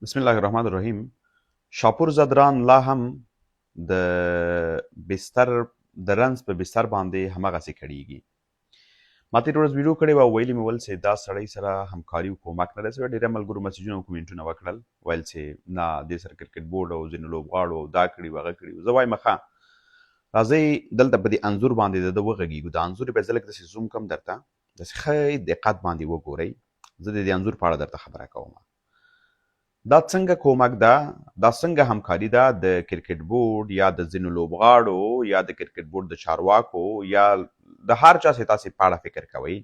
بسم الله الرحمن الرحیم. شاپور زدران لا هم د بستر د رنځ په بستر باندې هماغسې کړیږي. ما تېره ورځ ویډیو کړې وه، ویلي مې ول چې دا سړی سره همکاري او کومک نه رسوي. ډېری ملګرو مسیجونه او کومنټونه وکړل، ویل چې نه دې سره کرکټ بورډ او ځینو لوبغاړو او دا کړي وو هغه کړي وو. زه وایم ښه راځئ دلته په دې انځور باندې د ده وغږېږو. د انځور به زه لږ داسې زوم کړم درته، داسې ښه دقت باندې وګورئ. زه د دې انځور په اړه درته خبره کوم. دا څنګه کومک ده، دا څنګه همکاري ده د کرکټ بورډ یا د ځینو لوبغاړو یا د کرکټ بورډ د چارواکو یا د هر چا چې تاسې په اړه فکر کوئ.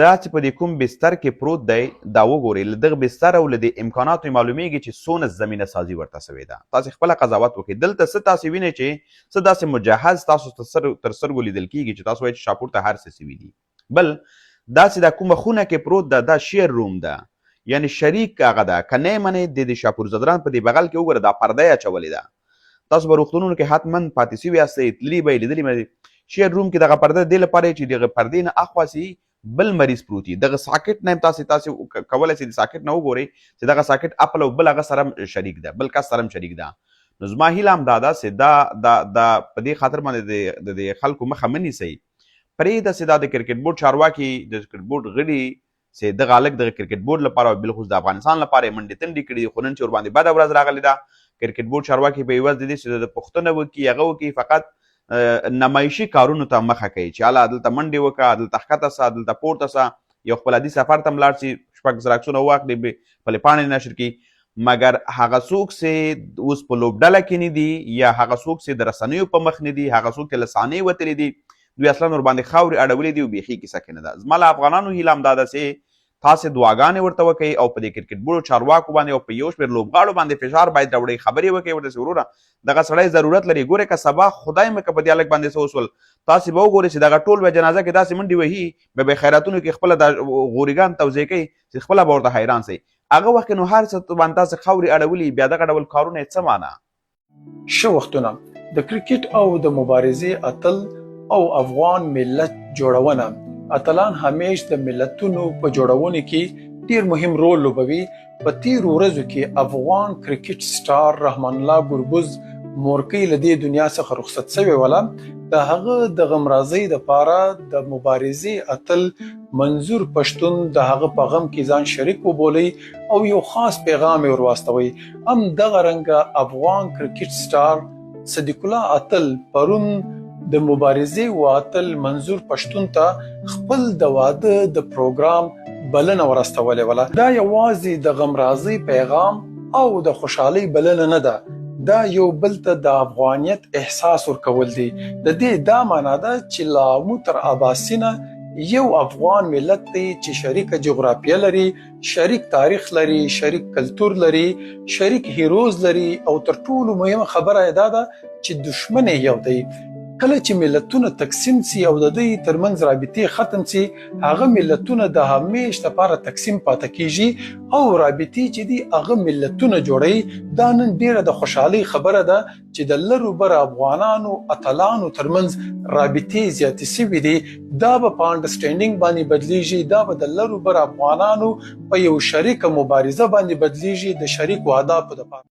دا چې په دې کوم بستر کې پروت دی دا وګورئ. له دغه بستر او له دې امکاناتو یې معلومیږي چې څونه زمینه سازي ورته سوې ده. تاسې خپله قضاوت وکړئ. دلته څه تاسې وینئ چې څه داسې مجهز تاسو تر سترګو لیدل کېږي چې تاسو وایئ چې شاپور ته هر څه سوي دي. بل داسې دا کومه خونه کې پروت ده دا شیر روم ده، یعنی شریک هغه ده. که نه منې د شاپور زدران په دې بغل کې وګوره دا پرده یې اچولې ده. تاسو به روغتونونو کې حتما پاتې سوي یاستئ، تللي به یې لیدلي به. شیر روم کې دغه پرده دې لپاره چې دغه پردې نه اخوا سي بل مریض پروت وي. دغه ساکټ نه هم تاسې کولی سئ د ساکټ نه وګورئ چې دغه ساکټ اپل او بل هغه سره هم شریک ده، بل کس سره هم شریک ده. نو زما هیله هم دا ده چې دا په دې خاطر باندې د دې خلکو مخه مه نیسئ. پرېږده چې دا د کرکټ بورډ چارواکي د کرکټ بورډ غړي چې دغه هلک دغه کرکټ بورډ لپاره او بالخصوص د افغانستان لپاره یې منډې تنډې کړي دي. خو نن چې ورباندې بده ورځ راغلې ده، کرکټ بورډ چارواکي به یوازې د دې چې د پوښتنه وکړي هغه وکړي، فقط نمایشي کارونو ته مخه کوي چې هله دلته منډې وکړه، دلته ښکته سه، دلته پورته سه، یو خپل عادي سفر ته هم لاړ شي، 6 زره عکسونه واخلي، خپلې پاڼې نشر کړي. مګر هغه څوک چې اوس په لوبډله کې نه دي یا هغه څوک چې د رسنیو په مخ نه دي، هغه څوک چې له صحنې وتلي دي، دوی اصلا ورباندې خاورې اړولې دي او بیخي کیسه کې نه ده. زما له افغانانو هیله همدا ده چې تاسې دعاګانې ورته وکئ او په دې کرکټ بورډو چارواکو باندې او په یو شمېر لوبغاړو باندې فشار باید راوړئ. خبرې وکئ ورته چې وروره دغه سړی ضرورت لري. ګورئ که سبا خدای مه که په دې هلک باندې څه وسول، تاسې به وګورئ چې دغه ټول به جنازه کې داسې منډې وهي، به خیراتونو کې خپله دا غوریګان توضیح کوي چې خپله به ورته حیران سئ. هغه وخت کې نو هر څه باندې تاسې خاورې اړولي، بیا دغه ډول کارونه یې څه معنا؟ ښه وختونه د کرکټ او د مبارزې اتل او افغان ملت جوړونه. اتلان همیش د ملتونو په جوړونه کې ډیر مهم رول لوبوي. په تیرو ورځو کې افغان کرکټ سټار رحمان الله ګربز مورکۍ له دې دنیا څخه رخصت شوی وله. د هغه د غمرازۍ دپاره د مبارزې اتل منظور پښتون د هغه په غم کې ځان شریک وبولئ او یو خاص پیغام یې ورواستوئ. هم دغه رنګه افغان کرکټ سټار صدیق الله اتل پرون د مبارزې و اتل منظور پښتون ته خپل د واده د پروګرام بلنه ورستولې وله. دا یوازې د غمرازۍ پیغام او د خوشحالۍ بلنه نه ده، دا یو بل ته د افغانیت احساس ورکول دي. د دې دا معنا ده چې له آمو تر اباسینه یو افغان ملت دی چې شریک جغرافیه لري، شریک تاریخ لري، شریک کلتور لري، شریک هیروز لري او تر ټولو مهمه خبره دا ده چې دشمن یو دی. کله چې ملتونه تقسیم سي او د دوی ترمنځ رابطې ختم سي، هغه ملتونه د همیش لپاره تقسیم پاتې کیږي او رابطې چې دي هغه ملتونه جوړوي. دا نن ډیره د خوشحالۍ خبره ده چې د لرو بر افغانانو اتلانو ترمنځ رابطې زیاتې سوي دي. دا به په انډرسټینډینګ باندې بدلیږي، دا به د لرو بر افغانانو په یو شریکه مبارزه باندې بدلیږي د شریکو اهدافو لپاره.